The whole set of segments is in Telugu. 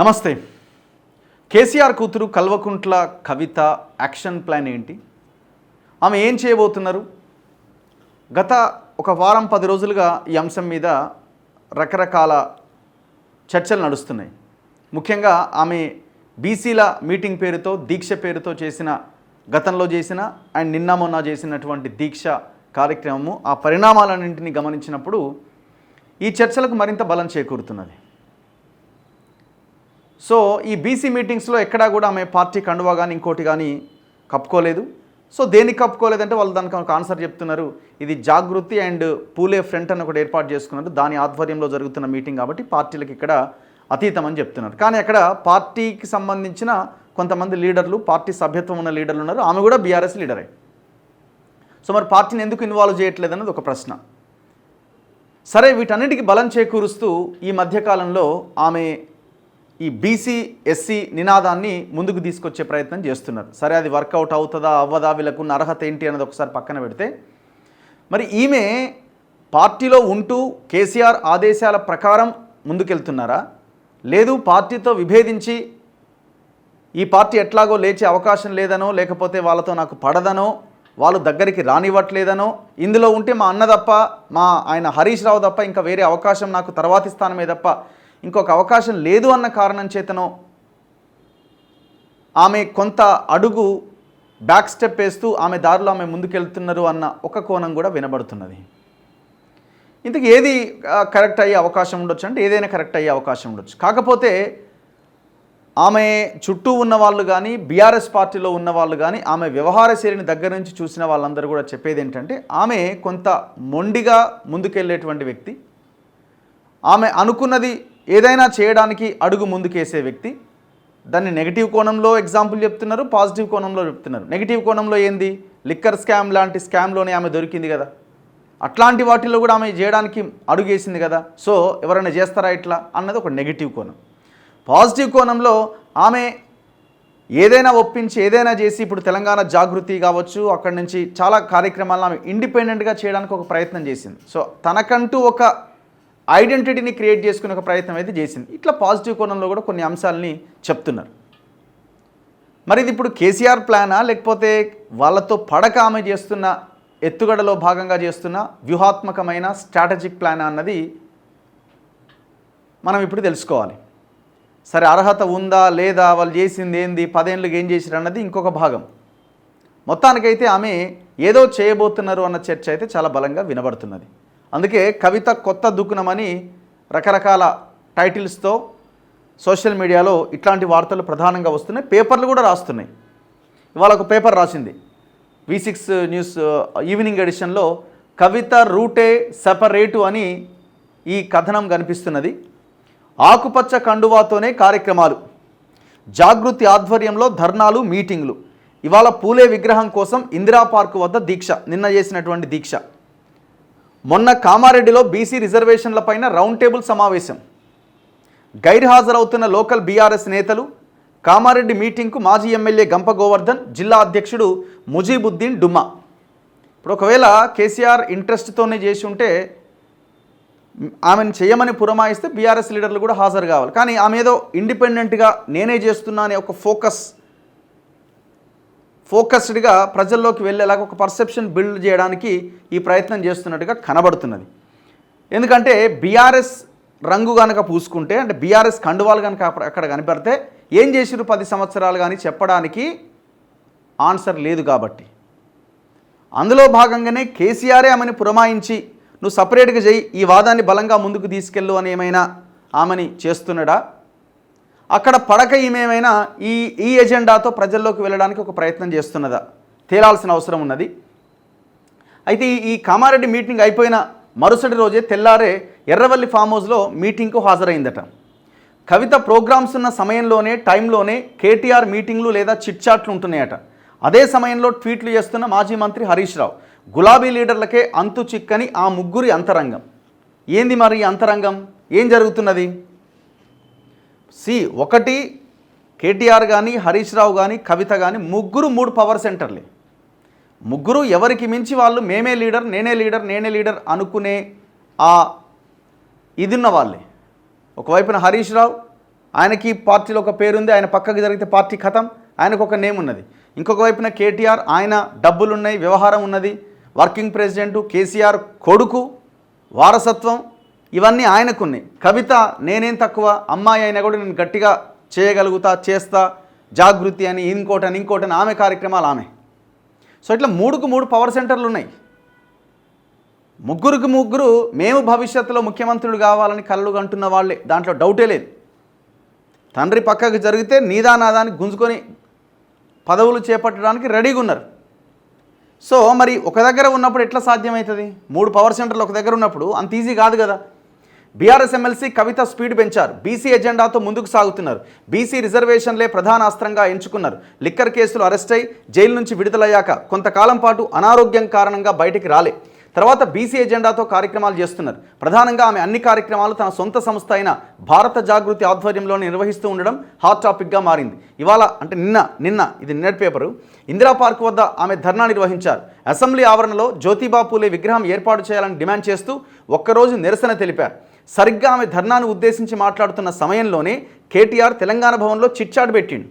నమస్తే. కేసీఆర్ కూతురు కల్వకుంట్ల కవిత యాక్షన్ ప్లాన్ ఏంటి? ఆమె ఏం చేయబోతున్నారు? గత ఒక వారం 10 రోజులుగా ఈ అంశం మీద రకరకాల చర్చలు నడుస్తున్నాయి. ముఖ్యంగా ఆమె బీసీల మీటింగ్ పేరుతో దీక్ష పేరుతో గతంలో చేసిన అండ్ నిన్న మొన్న చేసినటువంటి దీక్ష కార్యక్రమము ఆ పరిణామాలన్నింటినీ గమనించినప్పుడు ఈ చర్చలకు మరింత బలం చేకూరుతున్నది. సో ఈ బీసీ మీటింగ్స్లో ఎక్కడా కూడా ఆమె పార్టీ కండువా కానీ ఇంకోటి కానీ కప్పుకోలేదు. సో దేనికి కప్పుకోలేదంటే వాళ్ళు దానికి ఒక ఆన్సర్ చెప్తున్నారు. ఇది జాగృతి అండ్ పూలే ఫ్రంట్ అని ఒకటి ఏర్పాటు చేసుకున్నారు, దాని ఆధ్వర్యంలో జరుగుతున్న మీటింగ్ కాబట్టి పార్టీలకు ఇక్కడ అతీతం అని చెప్తున్నారు. కానీ అక్కడ పార్టీకి సంబంధించిన కొంతమంది లీడర్లు, పార్టీ సభ్యత్వం ఉన్న లీడర్లు ఉన్నారు. ఆమె కూడా బీఆర్ఎస్ లీడరే. సో మరి పార్టీని ఎందుకు ఇన్వాల్వ్ చేయట్లేదు అన్నది ఒక ప్రశ్న. సరే, వీటన్నిటికీ బలం చేకూరుస్తూ ఈ మధ్యకాలంలో ఆమె ఈ బీసీ ఎస్సీ నినాదాన్ని ముందుకు తీసుకొచ్చే ప్రయత్నం చేస్తున్నారు. సరే, అది వర్కౌట్ అవుతుందా అవ్వదా, వీళ్ళకున్న అర్హత ఏంటి అన్నది ఒకసారి పక్కన పెడితే, మరి ఈమె పార్టీలో ఉంటూ కేసీఆర్ ఆదేశాల ప్రకారం ముందుకెళ్తున్నారా, లేదు పార్టీతో విభేదించి ఈ పార్టీ ఎట్లాగో లేచే అవకాశం లేదనో, లేకపోతే వాళ్ళతో నాకు పడదనో, వాళ్ళు దగ్గరికి రానివ్వట్లేదనో, ఇందులో ఉంటే మా అన్న తప్ప, ఆయన హరీష్ రావు తప్ప ఇంకా వేరే అవకాశం నాకు తర్వాతి స్థానమే తప్ప ఇంకొక అవకాశం లేదు అన్న కారణం చేతనో ఆమె కొంత అడుగు బ్యాక్ స్టెప్ వేస్తూ ఆమె దారిలో ఆమె ముందుకెళ్తున్నారు అన్న ఒక కోణం కూడా వినబడుతున్నది. ఇంతకు ఏది కరెక్ట్ అయ్యే అవకాశం ఉండొచ్చు అంటే ఏదైనా కరెక్ట్ అయ్యే అవకాశం ఉండొచ్చు. కాకపోతే ఆమె చుట్టూ ఉన్న వాళ్ళు కానీ, బీఆర్ఎస్ పార్టీలో ఉన్న వాళ్ళు కానీ, ఆమె వ్యవహార శైలిని దగ్గర నుంచి చూసిన వాళ్ళందరూ కూడా చెప్పేది ఏంటంటే, ఆమె కొంత మొండిగా ముందుకెళ్ళేటువంటి వ్యక్తి, ఆమె అనుకున్నది ఏదైనా చేయడానికి అడుగు ముందుకేసే వ్యక్తి. దాన్ని నెగిటివ్ కోణంలో ఎగ్జాంపుల్ చెప్తున్నారు, పాజిటివ్ కోణంలో చెప్తున్నారు. నెగిటివ్ కోణంలో ఏంది, లిక్కర్ స్కామ్ లాంటి స్కామ్లోనే ఆమె దొరికింది కదా, అట్లాంటి వాటిల్లో కూడా ఆమె చేయడానికి అడుగేసింది కదా. సో ఎవరైనా చేస్తారా ఇట్లా అన్నది ఒక నెగిటివ్ కోణం. పాజిటివ్ కోణంలో ఆమె ఏదైనా ఒప్పించి ఏదైనా చేసి, ఇప్పుడు తెలంగాణ జాగృతి కావచ్చు, అక్కడి నుంచి చాలా కార్యక్రమాలను ఆమె ఇండిపెండెంట్గా చేయడానికి ఒక ప్రయత్నం చేసింది. సో తనకంటూ ఒక ఐడెంటిటీని క్రియేట్ చేసుకునే ఒక ప్రయత్నం అయితే చేసింది. ఇట్లా పాజిటివ్ కోణంలో కూడా కొన్ని అంశాలని చెప్తున్నారు. మరి ఇది ఇప్పుడు కేసీఆర్ ప్లానా, లేకపోతే వాళ్ళతో పడక ఆమె చేస్తున్న ఎత్తుగడలో భాగంగా చేస్తున్న వ్యూహాత్మకమైన స్ట్రాటజిక్ ప్లానా అన్నది మనం ఇప్పుడు తెలుసుకోవాలి. సరే, అర్హత ఉందా లేదా, వాళ్ళు చేసింది ఏంది, 10 ఏళ్ళకి ఏం చేశారు అన్నది ఇంకొక భాగం. మొత్తానికైతే ఆమె ఏదో చేయబోతున్నారు అన్న చర్చ అయితే చాలా బలంగా వినబడుతున్నది. అందుకే కవిత కొత్త దుకుణమని రకరకాల టైటిల్స్తో సోషల్ మీడియాలో ఇట్లాంటి వార్తలు ప్రధానంగా వస్తున్నాయి. పేపర్లు కూడా రాస్తున్నాయి. ఇవాళ ఒక పేపర్ రాసింది, V6 న్యూస్ ఈవినింగ్ ఎడిషన్లో కవిత రూటే సెపరేటు అని ఈ కథనం కనిపిస్తున్నది. ఆకుపచ్చ కండువాతోనే కార్యక్రమాలు, జాగృతి ఆధ్వర్యంలో ధర్నాలు, మీటింగ్లు. ఇవాళ పూలే విగ్రహం కోసం ఇందిరా పార్కు వద్ద దీక్ష, నిన్న చేసినటువంటి దీక్ష. మొన్న కామారెడ్డిలో బీసీ రిజర్వేషన్లపైన రౌండ్ టేబుల్ సమావేశం. గైర్హాజరవుతున్న లోకల్ బీఆర్ఎస్ నేతలు. కామారెడ్డి మీటింగ్కు మాజీ ఎమ్మెల్యే గంప గోవర్ధన్, జిల్లా అధ్యక్షుడు ముజీబుద్దీన్ డుమ్మా. ఇప్పుడు ఒకవేళ కేసీఆర్ ఇంట్రెస్ట్తోనే చేసి ఉంటే ఆమెను చేయమని పురమాయిస్తే బీఆర్ఎస్ లీడర్లు కూడా హాజరు కావాలి. కానీ ఆమె ఏదో ఇండిపెండెంట్గా నేనే చేస్తున్నా అనే ఒక ఫోకస్డ్గా ప్రజల్లోకి వెళ్ళేలాగా ఒక పర్సెప్షన్ బిల్డ్ చేయడానికి ఈ ప్రయత్నం చేస్తున్నట్టుగా కనబడుతున్నది. ఎందుకంటే బీఆర్ఎస్ రంగు కనుక పూసుకుంటే, అంటే బీఆర్ఎస్ కండువాలు కనుక అక్కడ కనపడితే ఏం చేసిరు 10 సంవత్సరాలు కానీ చెప్పడానికి ఆన్సర్ లేదు. కాబట్టి అందులో భాగంగానే కేసీఆరే ఆమెను పురమాయించి నువ్వు సపరేట్గా చేయి, ఈ వాదాన్ని బలంగా ముందుకు తీసుకెళ్ళు అని ఏమైనా ఆమెని చేస్తున్నాడా, అక్కడ పడక ఈమెమైనా ఈ ఎజెండాతో ప్రజల్లోకి వెళ్ళడానికి ఒక ప్రయత్నం చేస్తున్నదా తేలాల్సిన అవసరం ఉన్నది. అయితే ఈ కామారెడ్డి మీటింగ్ అయిపోయిన మరుసటి రోజే తెల్లారే ఎర్రవల్లి ఫామ్ హౌస్లో మీటింగ్కు హాజరైందట. కవిత ప్రోగ్రామ్స్ ఉన్న సమయంలోనే, టైంలోనే కేటీఆర్ మీటింగ్లు లేదా చిట్ చాట్లు ఉంటున్నాయట. అదే సమయంలో ట్వీట్లు చేస్తున్న మాజీ మంత్రి హరీష్ రావు. గులాబీ లీడర్లకే అంతు చిక్కని ఆ ముగ్గురి అంతరంగం ఏంది? మరి ఈ అంతరంగం ఏం జరుగుతున్నది? ఒకటి కేటీఆర్ కానీ, హరీష్ రావు కానీ, కవిత కానీ ముగ్గురు 3 పవర్ సెంటర్లే. ముగ్గురు ఎవరికి మించి వాళ్ళు మేమే లీడర్, నేనే లీడర్ అనుకునే ఇది ఉన్న వాళ్ళే. ఒకవైపున హరీష్ రావు, ఆయనకి పార్టీలో ఒక పేరుంది, ఆయన పక్కకు జరిగితే పార్టీ ఖతం, ఆయనకు ఒక నేమ్ ఉన్నది. ఇంకొక వైపున కేటీఆర్, ఆయన డబ్బులున్నాయి, వ్యవహారం ఉన్నది, వర్కింగ్ ప్రెసిడెంటు, కేసీఆర్ కొడుకు, వారసత్వం ఇవన్నీ ఆయనకున్నాయి. కవిత నేనేం తక్కువ, అమ్మాయి అయినా కూడా నేను గట్టిగా చేయగలుగుతా, చేస్తా, జాగృతి అని ఇంకోటని ఆమె కార్యక్రమాలు ఆమె. సో ఇట్లా 3కు 3 పవర్ సెంటర్లు ఉన్నాయి. 3కు 3 మేము భవిష్యత్తులో ముఖ్యమంత్రులు కావాలని కలలు కంటున్న వాళ్ళే, దాంట్లో డౌటే లేదు. తండ్రి పక్కకు జరిగితే నీదానాదాన్ని గుంజుకొని పదవులు చేపట్టడానికి రెడీగా ఉన్నారు. సో మరి ఒక దగ్గర ఉన్నప్పుడు ఎట్లా సాధ్యమవుతుంది? 3 పవర్ సెంటర్లు ఒక దగ్గర ఉన్నప్పుడు అంత ఈజీ కాదు కదా. బీఆర్ఎస్ ఎమ్మెల్సీ కవిత స్పీడ్ పెంచారు, బీసీ ఎజెండాతో ముందుకు సాగుతున్నారు, బీసీ రిజర్వేషన్లే ప్రధాన అస్త్రంగా ఎంచుకున్నారు. లిక్కర్ కేసులు అరెస్ట్ అయి జైలు నుంచి విడుదలయ్యాక కొంతకాలం పాటు అనారోగ్యం కారణంగా బయటికి రాలే. తర్వాత బీసీ ఎజెండాతో కార్యక్రమాలు చేస్తున్నారు. ప్రధానంగా ఆమె అన్ని కార్యక్రమాలు తన సొంత సంస్థ అయిన భారత జాగృతి ఆధ్వర్యంలో నిర్వహిస్తూ ఉండడం హాట్ టాపిక్గా మారింది. ఇవాళ అంటే నిన్న ఇది నిన్నటి పేపరు, ఇందిరా పార్క్ వద్ద ఆమె ధర్నా నిర్వహించారు. అసెంబ్లీ ఆవరణలో జ్యోతిబా పూలే విగ్రహం ఏర్పాటు చేయాలని డిమాండ్ చేస్తూ ఒక్కరోజు నిరసన తెలిపారు. సరిగ్గా ఆమె ధర్నాను ఉద్దేశించి మాట్లాడుతున్న సమయంలోనే కేటీఆర్ తెలంగాణ భవన్లో చిట్చాట్ పెట్టిండు.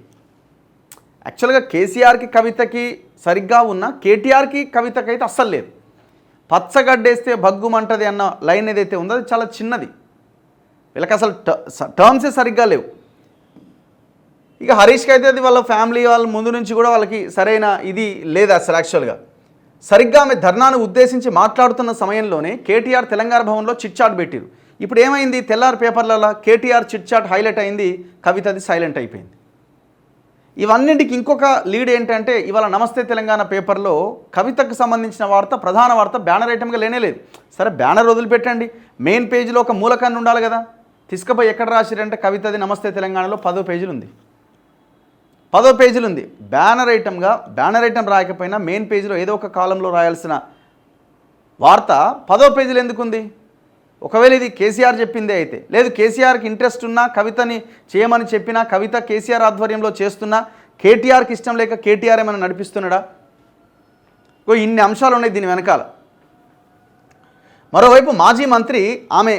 యాక్చువల్గా కేసీఆర్కి కవితకి సరిగ్గా ఉన్న, కేటీఆర్కి కవితకి అయితే అస్సలు లేదు. పచ్చగడ్డేస్తే భగ్గుమంటది అన్న లైన్ ఏదైతే ఉందో అది చాలా చిన్నది, వీళ్ళకి అసలు టర్మ్సే సరిగ్గా లేవు. ఇక హరీష్కి అయితే అది వాళ్ళ ఫ్యామిలీ వాళ్ళ ముందు నుంచి కూడా వాళ్ళకి సరైన ఇది లేదు అసలు. యాక్చువల్గా సరిగ్గా ఆమె ధర్నాను ఉద్దేశించి మాట్లాడుతున్న సమయంలోనే కేటీఆర్ తెలంగాణ భవన్లో చిట్చాట్ పెట్టారు. ఇప్పుడు ఏమైంది? తెల్లారి పేపర్లలో కేటీఆర్ చిట్చాట్ హైలైట్ అయింది, కవితది సైలెంట్ అయిపోయింది. ఇవన్నింటికి ఇంకొక లీడ్ ఏంటంటే ఇవాళ నమస్తే తెలంగాణ పేపర్లో కవితకు సంబంధించిన వార్త, ప్రధాన వార్త బ్యానర్ ఐటమ్గా లేనేలేదు. సరే బ్యానర్ వదిలిపెట్టండి, మెయిన్ పేజీలో ఒక మూలకాన్ని ఉండాలి కదా. తీసుకుపోయి ఎక్కడ రాసిరంటే కవితది నమస్తే తెలంగాణలో 10వ పేజీలు ఉంది, 10వ పేజీలు ఉంది. బ్యానర్ ఐటమ్ రాయకపోయినా మెయిన్ పేజీలో ఏదో ఒక కాలంలో రాయాల్సిన వార్త 10వ పేజీలు ఎందుకు ఉంది? ఒకవేళ ఇది కేసీఆర్ చెప్పిందే అయితే, లేదు కేసీఆర్కి ఇంట్రెస్ట్ ఉన్నా కవితని చేయమని చెప్పినా, కవిత కేసీఆర్ ఆధ్వర్యంలో చేస్తున్నా, కేటీఆర్కి ఇష్టం లేక కేటీఆర్ ఏమైనా నడిపిస్తున్నాడా? ఇన్ని అంశాలు ఉన్నాయి దీని వెనకాల. మరోవైపు మాజీ మంత్రి ఆమె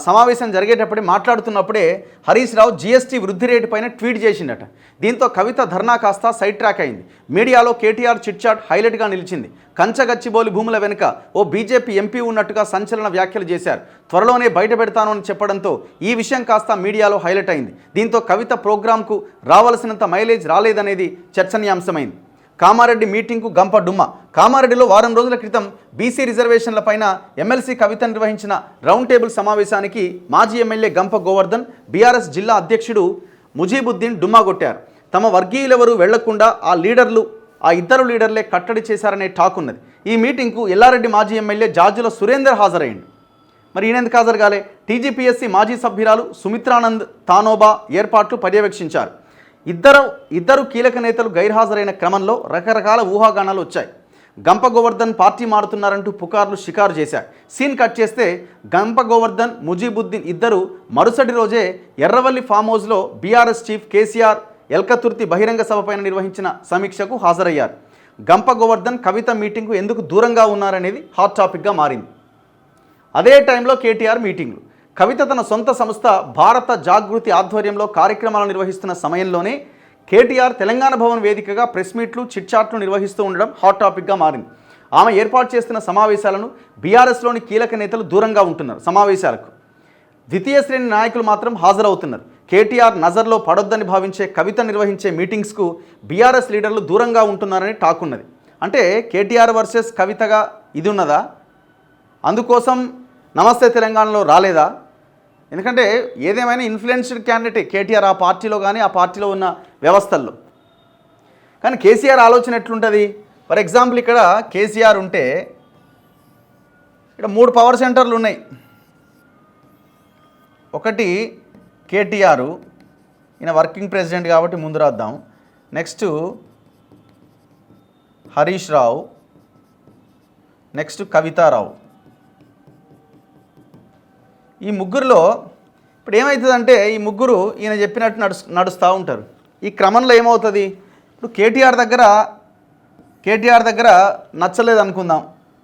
సమావేశం జరిగేటప్పుడే మాట్లాడుతున్నప్పుడే హరీష్ రావు జీఎస్టీ వృద్ధి రేటు పైన ట్వీట్ చేసిండట. దీంతో కవిత ధర్నా కాస్త సైడ్ ట్రాక్ అయింది. మీడియాలో కేటీఆర్ చిట్చాట్ హైలైట్గా నిలిచింది. కంచగచ్చిబౌలి భూముల వెనుక ఓ బీజేపీ ఎంపీ ఉన్నట్టుగా సంచలన వ్యాఖ్యలు చేశారు. త్వరలోనే బయట పెడతాను అని చెప్పడంతో ఈ విషయం కాస్త మీడియాలో హైలైట్ అయింది. దీంతో కవిత ప్రోగ్రాంకు రావాల్సినంత మైలేజ్ రాలేదనేది చర్చనీయాంశమైంది. కామారెడ్డి మీటింగ్కు గంప డుమ్మ. కామారెడ్డిలో వారం రోజుల క్రితం బీసీ రిజర్వేషన్ల పైన ఎమ్మెల్సీ కవిత నిర్వహించిన రౌండ్ టేబుల్ సమావేశానికి మాజీ ఎమ్మెల్యే గంప గోవర్ధన్, బీఆర్ఎస్ జిల్లా అధ్యక్షుడు ముజీబుద్దీన్ డుమ్మా కొట్టారు. తమ వర్గీయులెవరూ వెళ్లకుండా ఆ ఇద్దరు లీడర్లే కట్టడి చేశారనే టాక్ ఉన్నది. ఈ మీటింగ్కు ఎల్లారెడ్డి మాజీ ఎమ్మెల్యే జార్జుల సురేందర్ హాజరైండు. మరి ఈయన ఎందుకు హాజరు కాలే? టీజీపీఎస్సీ మాజీ సభ్యురాలు సుమిత్రానంద్ తానోబా ఏర్పాట్లు పర్యవేక్షించారు. ఇద్దరు కీలక నేతలు గైర్హాజరైన క్రమంలో రకరకాల ఊహాగానాలు వచ్చాయి. గంప గోవర్ధన్ పార్టీ మారుతున్నారంటూ పుకార్లు షికారు చేశారు. సీన్ కట్ చేస్తే గంప గోవర్ధన్, ముజీబుద్దీన్ ఇద్దరు మరుసటి రోజే ఎర్రవల్లి ఫామ్ హౌస్లో బీఆర్ఎస్ చీఫ్ కేసీఆర్ ఎల్కతుర్తి బహిరంగ సభపైన నిర్వహించిన సమీక్షకు హాజరయ్యారు. గంప గోవర్ధన్ కవిత మీటింగ్కు ఎందుకు దూరంగా ఉన్నారనేది హాట్ టాపిక్గా మారింది. అదే టైంలో కేటీఆర్ మీటింగ్లు. కవిత తన సొంత సంస్థ భారత జాగృతి ఆధ్వర్యంలో కార్యక్రమాలు నిర్వహిస్తున్న సమయంలోనే కేటీఆర్ తెలంగాణ భవన్ వేదికగా ప్రెస్ మీట్లు, చిట్చాట్లు నిర్వహిస్తూ ఉండడం హాట్ టాపిక్గా మారింది. ఆమె ఏర్పాటు చేస్తున్న సమావేశాలను బీఆర్ఎస్లోని కీలక నేతలు దూరంగా ఉంటున్నారు. సమావేశాలకు ద్వితీయ శ్రేణి నాయకులు మాత్రం హాజరవుతున్నారు. కేటీఆర్ నజర్లో పడొద్దని భావించే కవిత నిర్వహించే మీటింగ్స్కు బీఆర్ఎస్ లీడర్లు దూరంగా ఉంటున్నారని టాక్ ఉన్నది. అంటే కేటీఆర్ వర్సెస్ కవితగా ఇది ఉన్నదా? అందుకోసం నమస్తే తెలంగాణలో రాలేదా? ఎందుకంటే ఏదేమైనా ఇన్ఫ్లుయెన్స్డ్ క్యాండిడేటే కేటీఆర్ ఆ పార్టీలో కానీ ఆ పార్టీలో ఉన్న వ్యవస్థల్లో. కానీ కేసీఆర్ ఆలోచన ఎట్లుంటుంది? ఫర్ ఎగ్జాంపుల్ ఇక్కడ కేసీఆర్ ఉంటే ఇక్కడ 3 పవర్ సెంటర్లు ఉన్నాయి. ఒకటి కేటీఆర్, ఈయన వర్కింగ్ ప్రెసిడెంట్ కాబట్టి ముందు రాద్దాం. Next Harish Rao, next Kavitha Rao. ఈ ముగ్గురులో ఇప్పుడు ఏమవుతుందంటే ఈ ముగ్గురు ఈయన చెప్పినట్టు నడుస్తూ ఉంటారు. ఈ క్రమంలో ఏమవుతుంది? ఇప్పుడు కేటీఆర్ దగ్గర నచ్చలేదు అనుకుందాం.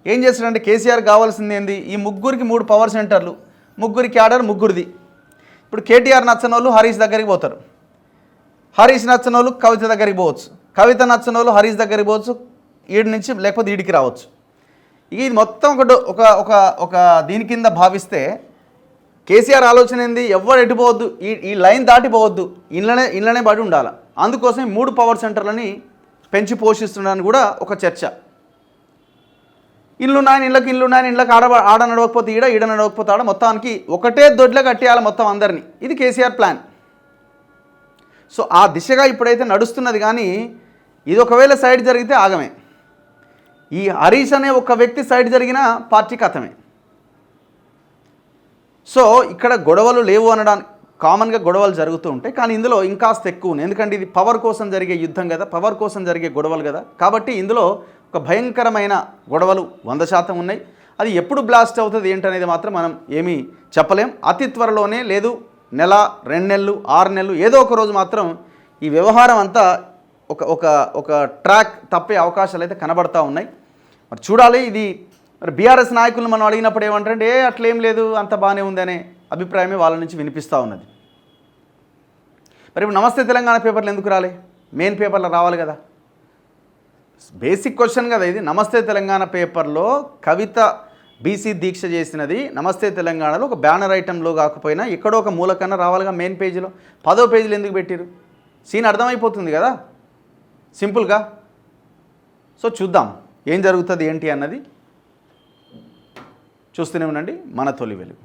ఏం చేస్తాడంటే కేసీఆర్ కావాల్సింది ఏంది? ఈ ముగ్గురికి 3 పవర్ సెంటర్లు, ముగ్గురికి ఆర్డర్ ముగ్గురిది. ఇప్పుడు కేటీఆర్ నచ్చనోళ్ళు హరీష్ దగ్గరికి పోతారు, హరీష్ నచ్చనోళ్ళు కవిత దగ్గరికి పోవచ్చు, కవిత నచ్చనోళ్ళు హరీష్ దగ్గరికి పోవచ్చు, ఈడి నుంచి లేకపోతే ఈడికి రావచ్చు. ఇది మొత్తం ఒక ఒక ఒక దీని కింద భావిస్తే కేసీఆర్ ఆలోచన ఏంది, ఎవరు ఎటుపోవద్దు, ఈ లైన్ దాటిపోవద్దు, ఇళ్ళనే పడి ఉండాలి. అందుకోసం 3 పవర్ సెంటర్లని పెంచి పోషిస్తున్నారని కూడా ఒక చర్చ. ఇల్లు ఇళ్ళకి ఆడ నడవకపోతే ఈడ నడవకపోతే ఆడ, మొత్తానికి ఒకటే దొడ్లో కట్టేయాలి మొత్తం అందరినీ. ఇది కేసీఆర్ ప్లాన్. సో ఆ దిశగా ఇప్పుడైతే నడుస్తున్నది. కానీ ఇది ఒకవేళ సైడ్ జరిగితే ఆగమే. ఈ హరీష్ అనే ఒక వ్యక్తి సైడ్ జరిగిన పార్టీ కథమే. సో ఇక్కడ గొడవలు లేవు అనడానికి కామన్గా గొడవలు జరుగుతూ ఉంటాయి, కానీ ఇందులో ఇంకాస్త ఎక్కువ ఉంది. ఎందుకంటే ఇది పవర్ కోసం జరిగే యుద్ధం కదా, పవర్ కోసం జరిగే గొడవలు కదా. కాబట్టి ఇందులో ఒక భయంకరమైన గొడవలు 100% ఉన్నాయి. అది ఎప్పుడు బ్లాస్ట్ అవుతుంది ఏంటనేది మాత్రం మనం ఏమీ చెప్పలేం. అతి త్వరలోనే, లేదు నెల, 2 నెలలు, 6 నెలలు, ఏదో ఒక రోజు మాత్రం ఈ వ్యవహారం అంతా ఒక ట్రాక్ తప్పే అవకాశాలు అయితే కనబడతా ఉన్నాయి. మరి చూడాలి. ఇది మరి బీఆర్ఎస్ నాయకులను మనం అడిగినప్పుడు ఏమంటారంటే అట్లేం లేదు, అంత బాగానే ఉంది అనే అభిప్రాయమే వాళ్ళ నుంచి వినిపిస్తూ ఉన్నది. మరి ఇప్పుడు నమస్తే తెలంగాణ పేపర్లు ఎందుకు రాలే? మెయిన్ పేపర్లో రావాలి కదా. బేసిక్ క్వశ్చన్ కదా ఇది. నమస్తే తెలంగాణ పేపర్లో కవిత బీసీ దీక్ష చేసినది నమస్తే తెలంగాణలో ఒక బ్యానర్ ఐటెంలో కాకపోయినా ఎక్కడో ఒక మూలకన్నా రావాలిగా. మెయిన్ పేజీలో 10వ పేజీలో ఎందుకు పెట్టారు? సీన్ అర్థమైపోతుంది కదా సింపుల్గా. సో చూద్దాం ఏం జరుగుతుంది ఏంటి అన్నది. చూస్తూనే ఉండండి మన తొలి వెలుగు.